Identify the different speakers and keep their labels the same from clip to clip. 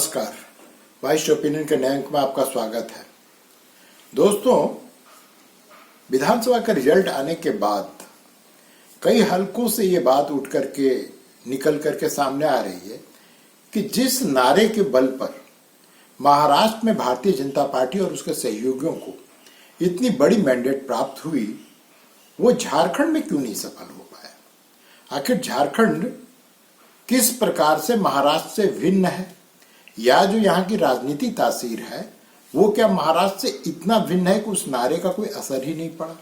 Speaker 1: नमस्कार। Vice opinion के नए अंक में आपका स्वागत है। दोस्तों, विधानसभा का रिजल्ट आने के बाद कई हलकों से ये बात उठ करके निकल करके सामने आ रही है कि जिस नारे के बल पर महाराष्ट्र में भारतीय जनता पार्टी और उसके सहयोगियों को इतनी बड़ी मैंडेट प्राप्त हुई, वो झारखंड में क्यों नहीं सफल हो पाया। आखिर झारखंड किस प्रकार से महाराष्ट्र से भिन्न है, या जो यहाँ की राजनीतिक तासीर है वो क्या महाराष्ट्र से इतना भिन्न है कि उस नारे का कोई असर ही नहीं पड़ा।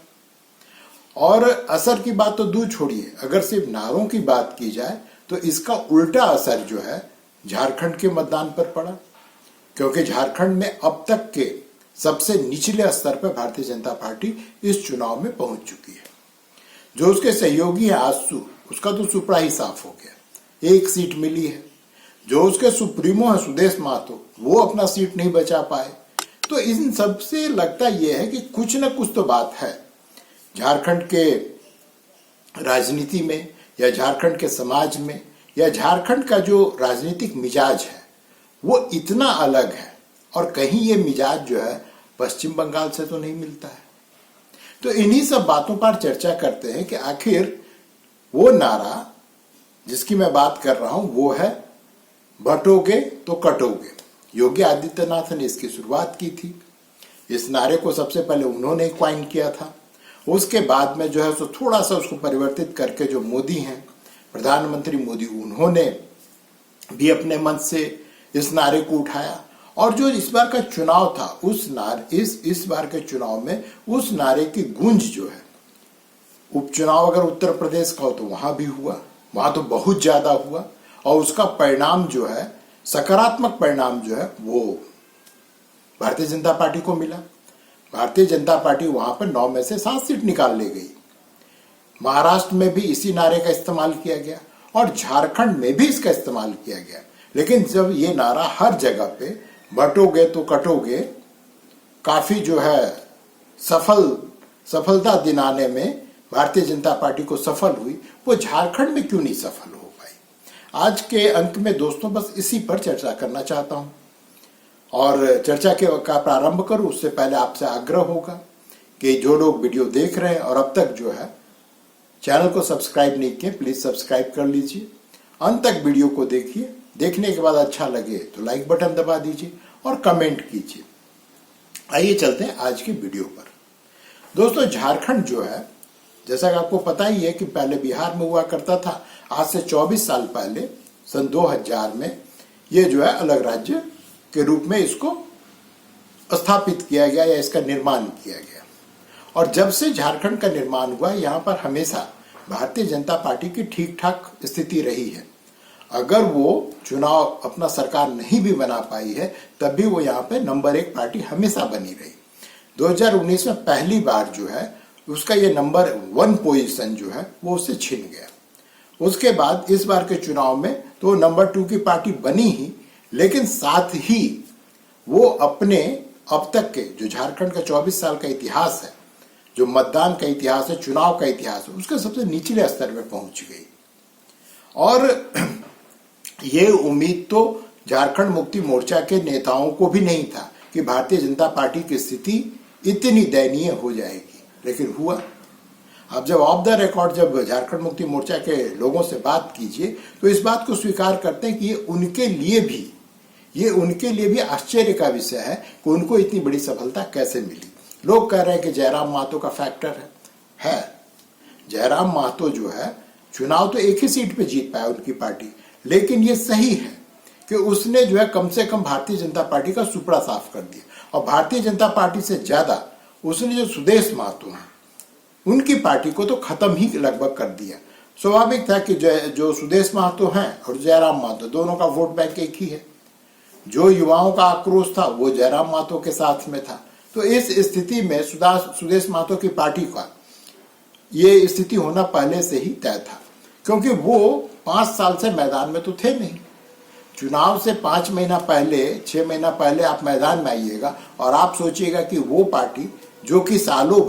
Speaker 1: और असर की बात तो दूर छोड़िए, अगर सिर्फ नारों की बात की जाए तो इसका उल्टा असर जो है झारखंड के मतदान पर पड़ा, क्योंकि झारखंड में अब तक के सबसे निचले स्तर पर भारतीय जनता पार्टी इस चुनाव में पहुंच चुकी है। जो उसके सहयोगी है आजसू, उसका तो सुपड़ा ही साफ हो गया, एक सीट मिली है। जो उसके सुप्रीमो है सुदेश महतो, वो अपना सीट नहीं बचा पाए। तो इन सब से लगता यह है कि कुछ न कुछ तो बात है झारखंड के राजनीति में, या झारखंड के समाज में, या झारखंड का जो राजनीतिक मिजाज है वो इतना अलग है, और कहीं ये मिजाज जो है पश्चिम बंगाल से तो नहीं मिलता है। तो इन्हीं सब बातों पर चर्चा करते हैं कि आखिर वो नारा जिसकी मैं बात कर रहा हूं वो है बटोगे तो कटोगे। योगी आदित्यनाथ ने इसकी शुरुआत की थी। इस नारे को सबसे पहले उन्होंने क्वाइन किया था। उसके बाद में जो है सो थोड़ा सा उसको परिवर्तित करके जो मोदी हैं, प्रधानमंत्री मोदी, उन्होंने भी अपने मन से इस नारे को उठाया। और जो इस बार का चुनाव था, इस बार के चुनाव में उस नारे की गूंज जो है, उपचुनाव अगर उत्तर प्रदेश का हो तो वहां भी हुआ, वहां तो बहुत ज्यादा हुआ, और उसका परिणाम जो है, सकारात्मक परिणाम जो है वो भारतीय जनता पार्टी को मिला। भारतीय जनता पार्टी वहां पर 9 में से 7 सीट निकाल ले गई। महाराष्ट्र में भी इसी नारे का इस्तेमाल किया गया और झारखंड में भी इसका इस्तेमाल किया गया। लेकिन जब ये नारा हर जगह पे बटोगे तो कटोगे काफी जो है सफलता दिलाने में भारतीय जनता पार्टी को सफल हुई, वो झारखंड में क्यों नहीं सफल हो पाई। आज के अंक में दोस्तों बस इसी पर चर्चा करना चाहता हूं, और चर्चा का प्रारंभ करूं उससे पहले आपसे आग्रह होगा कि जो लोग वीडियो देख रहे हैं और अब तक जो है चैनल को सब्सक्राइब नहीं किए, प्लीज सब्सक्राइब कर लीजिए। अंत तक वीडियो को देखिए, देखने के बाद अच्छा लगे तो लाइक बटन दबा दीजिए और कमेंट कीजिए। आइए चलते हैं आज की वीडियो पर। दोस्तों, झारखंड जो है, जैसा कि आपको पता ही है कि पहले बिहार में हुआ करता था। आज से 24 साल पहले सन 2000 में ये जो है अलग राज्य के रूप में इसको स्थापित किया गया, या इसका निर्माण किया गया। और जब से झारखंड का निर्माण हुआ, यहाँ पर हमेशा भारतीय जनता पार्टी की ठीक ठाक स्थिति रही है। अगर वो चुनाव अपना सरकार नहीं भी बना पाई है, तब भी वो यहाँ पे नंबर 1 पार्टी हमेशा बनी रही। 2019 में पहली बार जो है उसका ये नंबर 1 पोजीशन जो है वो उससे छिन गया। उसके बाद इस बार के चुनाव में तो नंबर 2 की पार्टी बनी ही, लेकिन साथ ही वो अपने अब तक के जो झारखंड का 24 साल का इतिहास है, जो मतदान का इतिहास है, चुनाव का इतिहास है, उसके सबसे निचले स्तर में पहुंच गई। और ये उम्मीद तो झारखंड मुक्ति मोर्चा के नेताओं को भी नहीं था कि भारतीय जनता पार्टी की स्थिति इतनी दयनीय हो जाएगी, लेकिन हुआ। अब जब ऑफ द रिकॉर्ड जब झारखंड मुक्ति मोर्चा के लोगों से बात कीजिए तो इस बात को स्वीकार करते हैं कि ये उनके लिए भी आश्चर्य का विषय है कि उनको इतनी बड़ी सफलता कैसे मिली। लोग कह रहे हैं कि जयराम महतो का फैक्टर है। जयराम महतो जो है चुनाव तो एक ही सीट पे जीत पाया उनकी पार्टी, लेकिन ये सही है कि उसने जो है कम से कम भारतीय जनता पार्टी का सुपड़ा साफ कर दिया। और भारतीय जनता पार्टी से ज्यादा उसने जो सुदेश महतो हैं उनकी पार्टी को तो खत्म ही लगभग कर दिया। स्वाभाविक था कि जो सुदेश महतो हैं और जयराम महतो, दोनों का वोट बैंक एक ही है। जो युवाओं का आक्रोश था वो जयराम महतो के साथ में था। तो इस स्थिति में सुदेश महतो की पार्टी का ये स्थिति होना पहले से ही तय था, क्योंकि वो 5 साल से मैदान में तो थे नहीं। चुनाव से 5 महीना पहले, 6 महीना पहले आप मैदान में आइएगा और आप सोचिएगा कि वो पार्टी जो कि सालों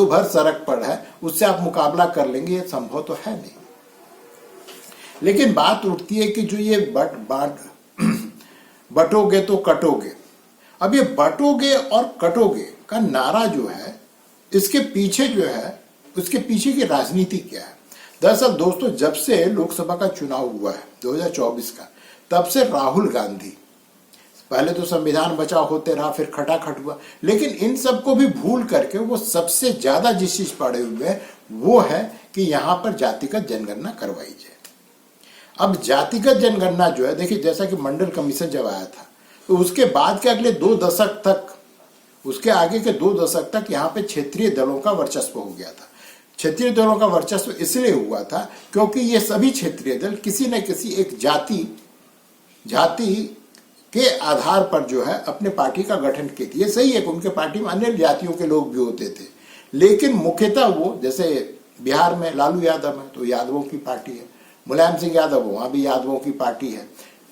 Speaker 1: भर सड़क पर है, उससे आप मुकाबला कर लेंगे, ये संभव तो है नहीं। लेकिन बात उठती है कि जो ये बटोगे तो कटोगे। अब ये बटोगे और कटोगे का नारा जो है, इसके पीछे जो है, उसके पीछे की राजनीति क्या है? दरअसल दोस्तों, जब से लोकसभा का चुनाव हुआ है 2024 का, तब से राहुल गांधी, पहले तो संविधान बचाव होते रहा, फिर खटाखट हुआ, लेकिन इन सबको भी भूल करके वो सबसे ज्यादा जिस चीज पड़े हुए हैं वो है कि यहां पर जातिगत जनगणना करवाई जाए। अब जातिगत जनगणना जो है, देखिए जैसा कि मंडल कमीशन जब आया था, तो उसके बाद के अगले 2 दशक तक, उसके आगे के 2 दशक तक यहाँ पे क्षेत्रीय दलों का वर्चस्व हो गया था। क्षेत्रीय दलों का वर्चस्व इसलिए हुआ था क्योंकि ये सभी क्षेत्रीय दल किसी न किसी एक जाति के आधार पर जो है अपने पार्टी का गठन किए थे। ये सही है कि उनके पार्टी में अन्य जातियों के लोग भी होते थे, लेकिन मुख्यतः वो, जैसे बिहार में लालू यादव है तो यादवों की पार्टी है, मुलायम सिंह यादव वहां भी यादवों की पार्टी है,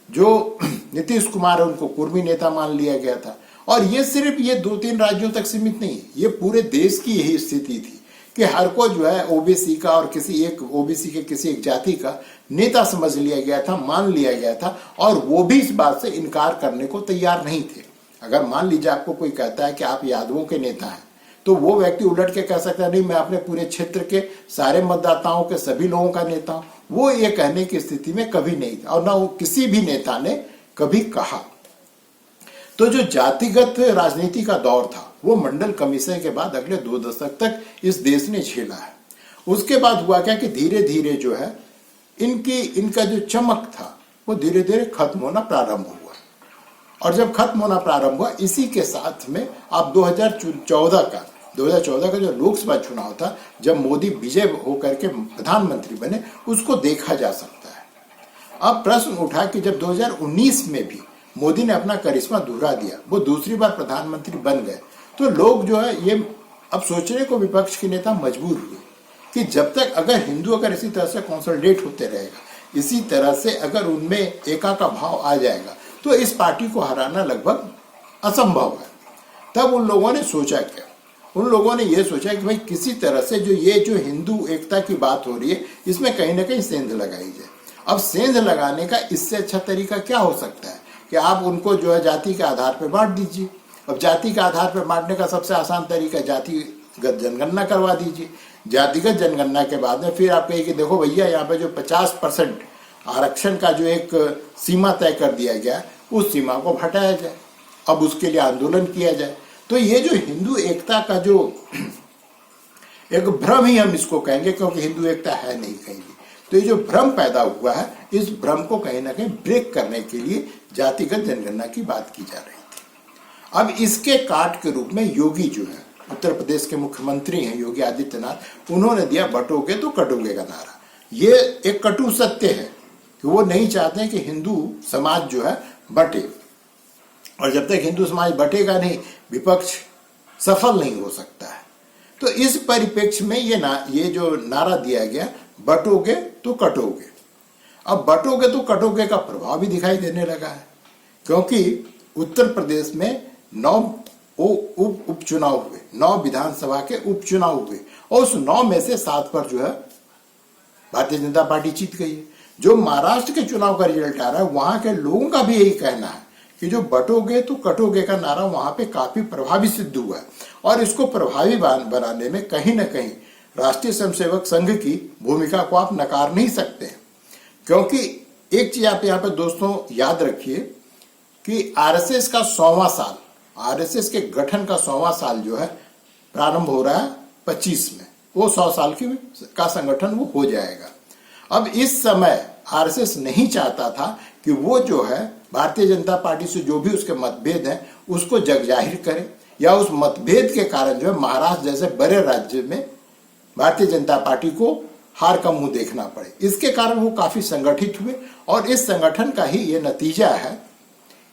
Speaker 1: जो नीतीश कुमार है उनको कुर्मी नेता मान लिया गया था। और ये सिर्फ ये 2-3 राज्यों तक सीमित नहीं, ये पूरे देश की यही स्थिति थी कि हर को जो है ओबीसी का और किसी एक ओबीसी के किसी एक जाति का नेता समझ लिया गया था, मान लिया गया था, और वो भी इस बात से इनकार करने को तैयार नहीं थे। अगर मान लीजिए आपको कोई कहता है कि आप यादवों के नेता हैं, तो वो व्यक्ति उलट के कह सकता है नहीं, मैं अपने पूरे क्षेत्र के सारे मतदाताओं के सभी लोगों का नेता हूं। वो ये कहने की स्थिति में कभी नहीं था, और ना वो किसी भी नेता ने कभी कहा। तो जो जातिगत राजनीति का दौर था वो मंडल कमीशन के बाद अगले 2 दशक तक इस देश ने झेला है। उसके बाद हुआ क्या कि धीरे धीरे जो है इनका जो चमक था वो धीरे धीरे खत्म होना प्रारंभ हुआ, और जब खत्म होना प्रारंभ हुआ, इसी के साथ में आप 2014 का जो लोकसभा चुनाव था, जब मोदी विजय होकर के प्रधानमंत्री बने, उसको देखा जा सकता है। अब प्रश्न उठा कि जब 2019 में भी मोदी ने अपना करिश्मा दोहरा दिया, वो दूसरी बार प्रधानमंत्री बन गए, तो लोग जो है ये अब सोचने को विपक्ष के नेता मजबूर हुए कि जब तक अगर हिंदू अगर इसी तरह से कंसोलिडेट होते रहेगा, इसी तरह से अगर उनमें एका का भाव आ जाएगा, तो इस पार्टी को हराना लगभग असंभव है। तब उन लोगों ने सोचा क्या? उन लोगों ने यह सोचा कि भाई किसी तरह से जो हिंदू एकता की बात हो रही है, इसमें कहीं ना कहीं सेंध लगाई जाए। अब सेंध लगाने का इससे अच्छा तरीका क्या हो सकता है कि आप उनको जो है जाति के आधार पर बांट दीजिए। अब जाति के आधार पर बांटने का सबसे आसान तरीका जातिगत जनगणना करवा दीजिए। जातिगत जनगणना के बाद में फिर आप कहिए कि देखो भैया, यहाँ पे जो 50% आरक्षण का जो एक सीमा तय कर दिया गया, उस सीमा को हटाया जाए, अब उसके लिए आंदोलन किया जाए। तो ये जो हिंदू एकता का जो एक भ्रम ही हम इसको कहेंगे, क्योंकि हिंदू एकता है नहीं कहीं भी, तो ये जो भ्रम पैदा हुआ है, इस भ्रम को कहीं ना कहीं ब्रेक करने के लिए जातिगत जनगणना की बात की जा रही थी। अब इसके काट के रूप में योगी जो है, उत्तर प्रदेश के मुख्यमंत्री हैं योगी आदित्यनाथ, उन्होंने दिया बटोगे तो कटोगे का नारा। ये एक कटु सत्य है कि वो नहीं चाहते कि हिंदू समाज जो है बटे, और जब तक हिंदू समाज बटेगा नहीं, विपक्ष सफल नहीं हो सकता है। तो इस परिप्रेक्ष्य में ये जो नारा दिया गया, बटोगे तो कटोगे। अब बटोगे तो कटोगे का प्रभाव भी दिखाई देने लगा है, क्योंकि उत्तर प्रदेश में 9 उपचुनाव हुए, 9 विधानसभा के उपचुनाव हुए, और उस 9 में से 7 पर जो है भारतीय जनता पार्टी जीत गई है। जो महाराष्ट्र के चुनाव का रिजल्ट आ रहा है, वहां के लोगों का भी यही कहना है कि जो बटोगे तो कटोगे का नारा वहां पे काफी प्रभावी सिद्ध हुआ है, और इसको प्रभावी बनाने में कहीं ना कहीं राष्ट्रीय स्वयंसेवक संघ की भूमिका को आप नकार नहीं सकते हैं। क्योंकि एक चीज आप यहाँ पे दोस्तों याद रखिए कि आरएसएस का 100वां साल, आरएसएस के गठन का 100वां साल जो है प्रारंभ हो रहा है 25 में, वो 100 साल का संगठन वो हो जाएगा। अब इस समय आरएसएस नहीं चाहता था कि वो जो है भारतीय जनता पार्टी से जो भी उसके मतभेद हैं उसको जगजाहिर करे, या उस मतभेद के कारण जो है महाराष्ट्र जैसे बड़े राज्य में भारतीय जनता पार्टी को हार का मुंह देखना पड़े। इसके कारण वो काफी संगठित हुए, और इस संगठन का ही ये नतीजा है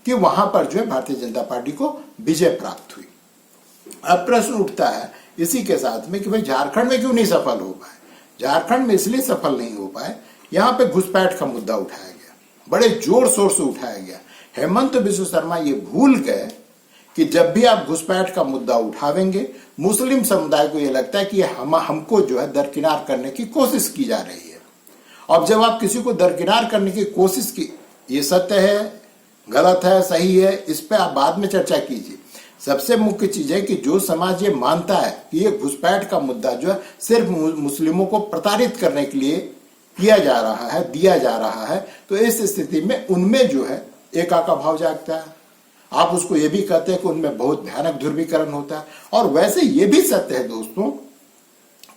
Speaker 1: कि वहां पर जो है भारतीय जनता पार्टी को विजय प्राप्त हुई। अब प्रश्न उठता है इसी के साथ में कि भाई झारखंड में क्यों नहीं सफल हो पाए? झारखंड में इसलिए सफल नहीं हो पाए, यहाँ पे घुसपैठ का मुद्दा उठाया गया, बड़े जोर शोर से उठाया गया। हेमंत बिस्व शर्मा ये भूल गए कि जब भी आप घुसपैठ का मुद्दा उठावेंगे, मुस्लिम समुदाय को यह लगता है कि हमको जो है दरकिनार करने की कोशिश की जा रही है। अब जब आप किसी को दरकिनार करने की कोशिश की, ये सत्य है गलत है सही है इस पे आप बाद में चर्चा कीजिए। सबसे मुख्य चीज है कि जो समाज ये मानता है कि ये घुसपैठ का मुद्दा जो है सिर्फ मुस्लिमों को प्रताड़ित करने के लिए किया जा रहा है, दिया जा रहा है, तो इस स्थिति में उनमें जो है एका का भाव जागता है। आप उसको ये भी कहते हैं कि उनमें बहुत भयानक ध्रुवीकरण होता है। और वैसे ये भी सत्य है दोस्तों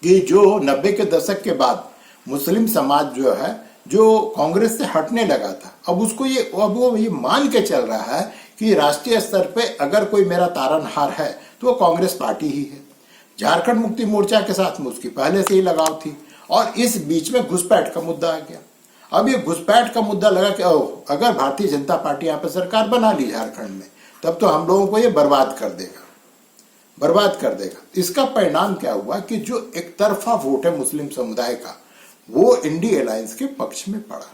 Speaker 1: कि जो 90 के दशक के बाद मुस्लिम समाज जो है जो कांग्रेस से हटने लगा था, अब वो ये मान के चल रहा है कि राष्ट्रीय स्तर पे अगर कोई मेरा तारनहार है तो वो कांग्रेस पार्टी ही है। झारखंड मुक्ति मोर्चा के साथ में उसकी पहले से ही लगाव थी और इस बीच में घुसपैठ का मुद्दा आ गया। अब ये घुसपैठ का मुद्दा लगा कि अगर भारतीय जनता पार्टी यहाँ पे सरकार बना ली झारखंड में, तब तो हम लोगों को ये बर्बाद कर देगा। इसका परिणाम क्या हुआ कि जो एक तरफा वोट है मुस्लिम समुदाय का, वो इंडी अलायंस के पक्ष में पड़ा।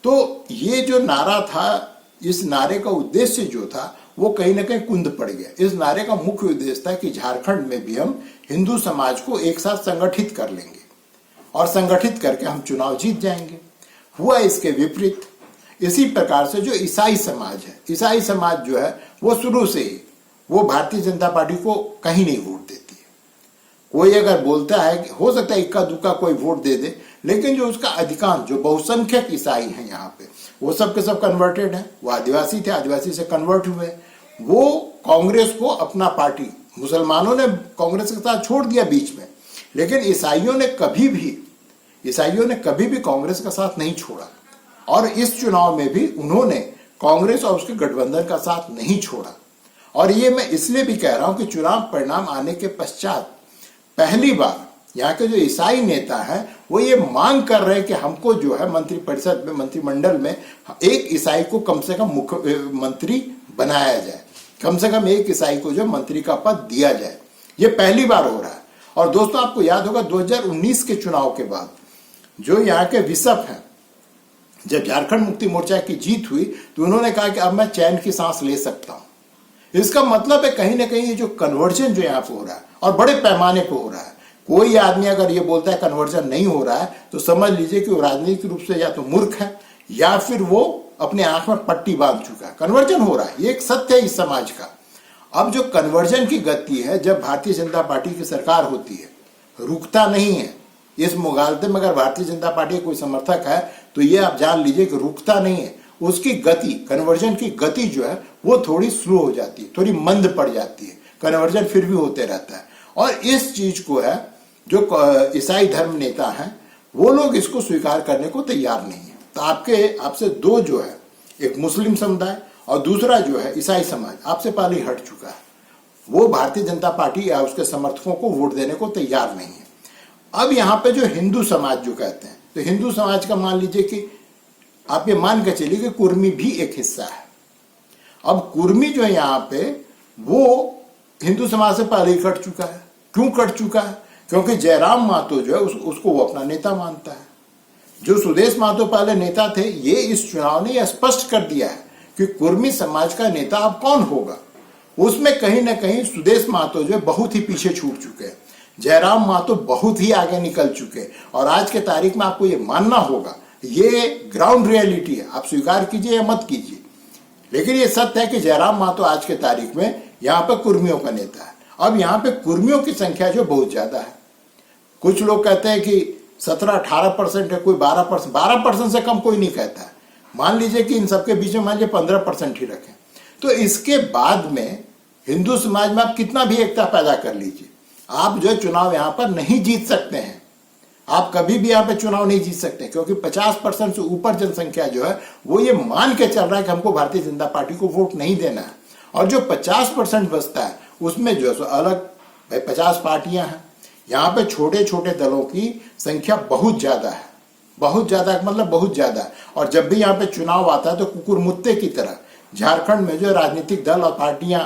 Speaker 1: तो ये जो नारा था, इस नारे का उद्देश्य जो था वो कहीं ना कहीं कुंद पड़ गया। इस नारे का मुख्य उद्देश्य था कि झारखंड में भी हम हिंदू समाज को एक साथ संगठित कर लेंगे और संगठित करके हम चुनाव जीत जाएंगे। हुआ इसके विपरीत। इसी प्रकार से जो ईसाई समाज है, ईसाई समाज जो है वो शुरू से ही वो भारतीय जनता पार्टी को कहीं नहीं वोट देती है। कोई अगर बोलता है कि हो सकता है इक्का दुक्का कोई वोट दे दे, लेकिन जो उसका अधिकांश जो बहुसंख्यक ईसाई हैं यहाँ पे, वो सब के सब कन्वर्टेड हैं। वो आदिवासी थे, आदिवासी से कन्वर्ट हुए। वो कांग्रेस को अपना पार्टी, मुसलमानों ने कांग्रेस के साथ छोड़ दिया बीच में, लेकिन ईसाइयों ने कभी भी कांग्रेस का साथ नहीं छोड़ा। और इस चुनाव में भी उन्होंने कांग्रेस और उसके गठबंधन का साथ नहीं छोड़ा। और ये मैं इसलिए भी कह रहा हूं कि चुनाव परिणाम आने के पश्चात पहली बार यहाँ के जो ईसाई नेता हैं वो ये मांग कर रहे हैं कि हमको जो है मंत्रिपरिषद में, मंत्रिमंडल में एक ईसाई को कम से कम मुख्य मंत्री बनाया जाए, कम से कम एक ईसाई को जो मंत्री का पद दिया जाए। ये पहली बार हो रहा है। और दोस्तों आपको याद होगा 2019 के चुनाव के बाद जो यहाँ के बिशप हैं, जब झारखंड मुक्ति मोर्चा की जीत हुई तो उन्होंने कहा कि अब मैं चैन की सांस ले सकता हूं। इसका मतलब है कहीं ना कहीं ये जो कन्वर्जन जो यहाँ पे हो रहा है और बड़े पैमाने पे हो रहा है। कोई आदमी अगर ये बोलता है कन्वर्जन नहीं हो रहा है तो समझ लीजिए कि वो राजनीतिक रूप से या तो मूर्ख है या फिर वो अपने आंख में पट्टी बांध चुका है। कन्वर्जन हो रहा है, ये एक सत्य है इस समाज का। अब जो कन्वर्जन की गति है, जब भारतीय जनता पार्टी की सरकार होती है, रुकता नहीं है। इस मुगालते में अगर भारतीय जनता पार्टी कोई समर्थक है तो ये आप जान लीजिए कि रुकता नहीं है। उसकी गति, कन्वर्जन की गति जो है वो थोड़ी स्लो हो जाती है, थोड़ी मंद पड़ जाती है। कन्वर्जन फिर भी होते रहता है। और इस चीज को है जो ईसाई धर्म नेता हैं वो लोग इसको स्वीकार करने को तैयार नहीं है। तो आपसे दो जो है, एक मुस्लिम समुदाय और दूसरा जो है ईसाई समाज, आपसे पहले ही हट चुका है। वो भारतीय जनता पार्टी या उसके समर्थकों को वोट देने को तैयार नहीं है। अब यहाँ पे जो हिंदू समाज जो कहते हैं, तो हिंदू समाज का मान लीजिए कि आप ये मान के चलिए कि कुर्मी भी एक हिस्सा है। अब कुर्मी जो है यहाँ पे वो हिंदू समाज से पहले ही कट चुका है। क्यों कट चुका है? क्योंकि जयराम महतो जो है उसको वो अपना नेता मानता है। जो सुदेश महतो पहले नेता थे, ये इस चुनाव ने यह स्पष्ट कर दिया है कि कुर्मी समाज का नेता अब कौन होगा। उसमें कहीं ना कहीं सुदेश महतो जो है बहुत ही पीछे छूट चुके हैं, जयराम महतो बहुत ही आगे निकल चुके हैं। और आज के तारीख में आपको ये मानना होगा, ये ग्राउंड रियलिटी है, आप स्वीकार कीजिए या मत कीजिए, लेकिन ये सत्य है कि जयराम महतो आज के तारीख में यहाँ पे कुर्मियों का नेता है। अब यहाँ पे कुर्मियों की संख्या जो बहुत ज्यादा है। कुछ लोग कहते हैं कि 17-18% है, कोई 12% से कम कोई नहीं कहता है। मान लीजिए कि इन सबके बीच में मान लीजिए 15% ही रखें, तो इसके बाद में हिंदू समाज में आप कितना भी एकता पैदा कर लीजिए, आप जो है चुनाव यहाँ पर नहीं जीत सकते हैं। आप कभी भी यहाँ पे चुनाव नहीं जीत सकते, क्योंकि 50% से ऊपर जनसंख्या जो है वो ये मान के चल रहा है कि हमको भारतीय जनता पार्टी को वोट नहीं देना है। और जो 50% बचता है उसमें जो है अलग भाई 50 पार्टियां हैं। यहाँ पे छोटे छोटे दलों की संख्या बहुत ज्यादा है, बहुत ज्यादा मतलब बहुत ज्यादा है। और जब भी यहाँ पे चुनाव आता है तो कुकुर मुत्ते की तरह झारखंड में जो राजनीतिक दल और पार्टियां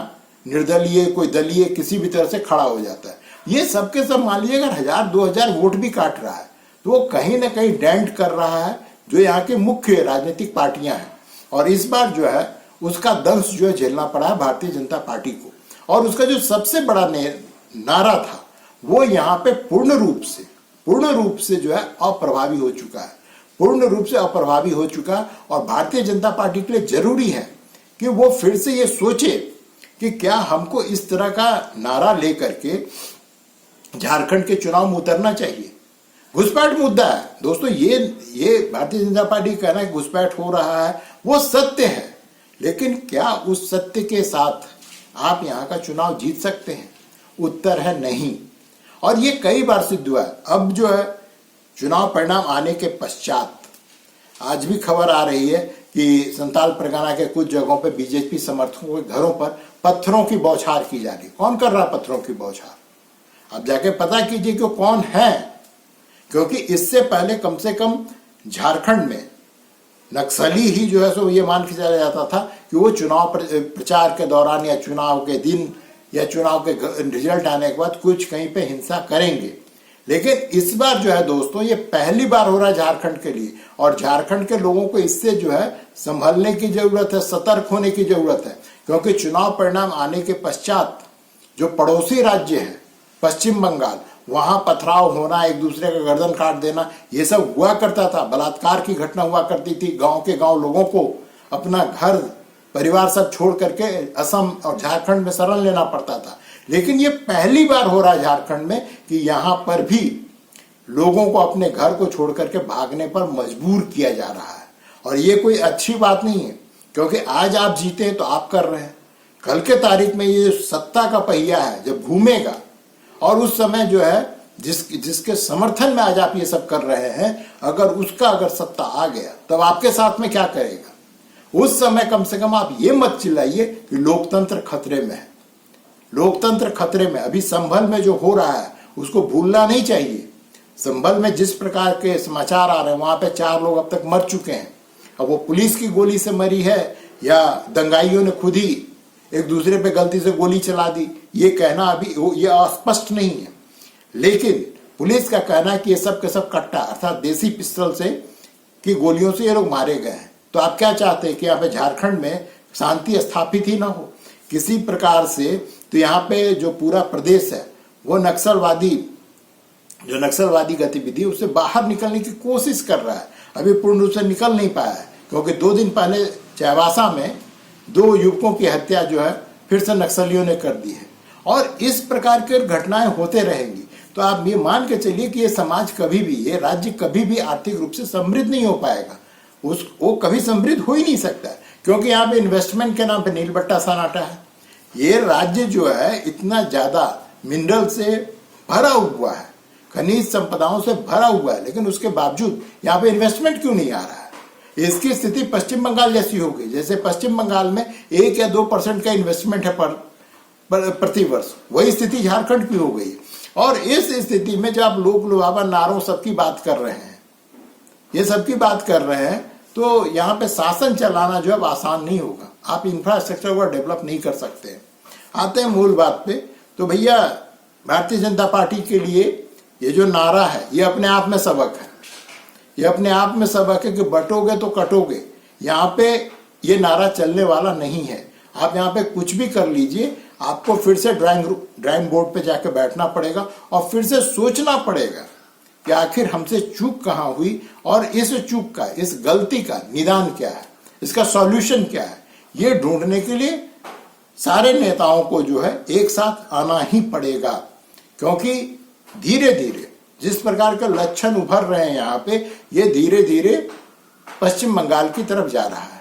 Speaker 1: निर्दलीय, कोई दलीय, किसी भी तरह से खड़ा हो जाता है। ये सबके सब मान लीजिए अगर 1000-2000 वोट भी काट रहा है तो वो कहीं ना कहीं डेंट कर रहा है जो यहाँ के मुख्य राजनीतिक पार्टियां हैं। और इस बार जो है उसका दंश जो है झेलना पड़ा है भारतीय जनता पार्टी को। और उसका जो सबसे बड़ा नारा था वो यहाँ पे पूर्ण रूप से जो है अप्रभावी हो चुका है। पूर्ण रूप से अप्रभावी हो चुका। और भारतीय जनता पार्टी के लिए जरूरी है कि वो फिर से ये सोचे कि क्या हमको इस तरह का नारा लेकर के झारखंड के चुनाव में उतरना चाहिए। घुसपैठ मुद्दा है दोस्तों, ये भारतीय जनता पार्टी कहना है घुसपैठ हो रहा है, वो सत्य है, लेकिन क्या उस सत्य के साथ आप यहाँ का चुनाव जीत सकते हैं? उत्तर है नहीं। और ये कई बार सिद्ध हुआ है। अब जो है चुनाव परिणाम आने के पश्चात आज भी खबर आ रही है कि संताल परगना के कुछ जगहों पर बीजेपी समर्थकों के घरों पर पत्थरों की बौछार की जा रही है। कौन कर रहा है पत्थरों की बौछार? आप जाके पता कीजिए कि कौन है, क्योंकि इससे पहले कम से कम झारखंड में नक्सली ही जो है सो ये मान के चला जाता था कि वो चुनाव प्रचार के दौरान या चुनाव के दिन या चुनाव के रिजल्ट आने के बाद कुछ कहीं पे हिंसा करेंगे। लेकिन इस बार जो है दोस्तों ये पहली बार हो रहा है झारखंड के लिए, और झारखंड के लोगों को इससे जो है संभलने की जरूरत है, सतर्क होने की जरूरत है, क्योंकि चुनाव परिणाम आने के पश्चात जो पड़ोसी राज्य है पश्चिम बंगाल, वहां पथराव होना, एक दूसरे का गर्दन काट देना, ये सब हुआ करता था। बलात्कार की घटना हुआ करती थी, गांव के गांव लोगों को अपना घर परिवार सब छोड़ करके असम और झारखंड में शरण लेना पड़ता था। लेकिन ये पहली बार हो रहा है झारखंड में कि यहां पर भी लोगों को अपने घर को छोड़ करके भागने पर मजबूर किया जा रहा है। और ये कोई अच्छी बात नहीं है, क्योंकि आज आप जीते हैं तो आप कर रहे हैं, कल के तारीख में ये सत्ता का पहिया है जब घूमेगा, और उस समय जो है जिसके समर्थन में आज आप ये सब कर रहे हैं, अगर सत्ता आ गया तब आपके साथ में क्या करेगा? उस समय कम से कम आप ये मत चिल्लाइए कि लोकतंत्र खतरे में है। लोकतंत्र खतरे में, अभी संभल में जो हो रहा है उसको भूलना नहीं चाहिए। संभल में जिस प्रकार के समाचार आ रहे हैं, वहां पे 4 लोग अब तक मर चुके हैं। अब वो पुलिस की गोली से मरी है या दंगाइयों ने खुद ही एक दूसरे पे गलती से गोली चला दी, ये कहना अभी ये अस्पष्ट नहीं है। लेकिन पुलिस का कहना है कि ये सब के सब कट्टा अर्थात देसी पिस्टल से की गोलियों से ये लोग मारे गए हैं। तो आप क्या चाहते हैं कि यहाँ पे झारखंड में शांति स्थापित ही ना हो किसी प्रकार से? तो यहाँ पे जो पूरा प्रदेश है वो नक्सलवादी गतिविधि उससे बाहर निकलने की कोशिश कर रहा है, अभी पूर्ण रूप से निकल नहीं पाया है, क्योंकि 2 दिन पहले चाईबासा में 2 युवकों की हत्या जो है फिर से नक्सलियों ने कर दी है। और इस प्रकार की घटनाएं होते रहेंगी तो आप ये मान के चलिए कि ये समाज कभी भी, ये राज्य कभी भी आर्थिक रूप से समृद्ध नहीं हो पाएगा। वो कभी समृद्ध हो ही नहीं सकता, क्योंकि यहाँ पे इन्वेस्टमेंट के नाम पे नीलबट्टा सन्नाटा है। ये राज्य जो है इतना ज्यादा मिनरल से भरा हुआ है, खनिज संपदाओं से भरा हुआ है, लेकिन उसके बावजूद यहाँ पे इन्वेस्टमेंट क्यों नहीं आ रहा है? इसकी स्थिति पश्चिम बंगाल जैसी हो गई। जैसे पश्चिम बंगाल में 1 या 2% का इन्वेस्टमेंट है प्रति वर्ष, वही स्थिति झारखंड की हो गई। और इस स्थिति में जब आप लोक लुभावन नारों सबकी बात कर रहे हैं, ये सबकी बात कर रहे हैं, तो यहाँ पे शासन चलाना जो है आसान नहीं होगा। आप इंफ्रास्ट्रक्चर को डेवलप नहीं कर सकते। आते हैं मूल बात पे, तो भैया भारतीय जनता पार्टी के लिए ये जो नारा है ये अपने आप में सबक है। ये अपने आप में सबक है कि बटोगे तो कटोगे। यहाँ पे ये नारा चलने वाला नहीं है। आप यहाँ पे कुछ भी कर लीजिए, आपको फिर से ड्राइंग बोर्ड पे जाके बैठना पड़ेगा और फिर से सोचना पड़ेगा कि आखिर हमसे चूक कहाँ हुई और इस चूक का, इस गलती का निदान क्या है, इसका सॉल्यूशन क्या है। ये ढूंढने के लिए सारे नेताओं को जो है एक साथ आना ही पड़ेगा, क्योंकि धीरे धीरे जिस प्रकार के लक्षण उभर रहे हैं यहाँ पे, ये धीरे धीरे पश्चिम बंगाल की तरफ जा रहा है।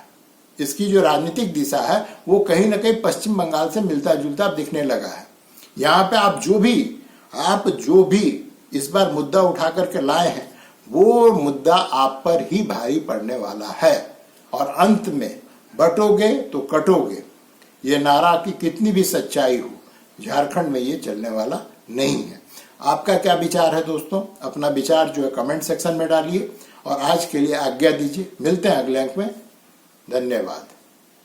Speaker 1: इसकी जो राजनीतिक दिशा है वो कहीं ना कहीं पश्चिम बंगाल से मिलता जुलता दिखने लगा है। यहाँ पे आप जो भी इस बार मुद्दा उठा करके लाए हैं, वो मुद्दा आप पर ही भारी पड़ने वाला है। और अंत में बटोगे तो कटोगे, ये नारा की कितनी भी सच्चाई हो, झारखंड में ये चलने वाला नहीं है। आपका क्या विचार है दोस्तों? अपना विचार जो है कमेंट सेक्शन में डालिए और आज के लिए आज्ञा दीजिए। मिलते हैं अगले अंक में। धन्यवाद।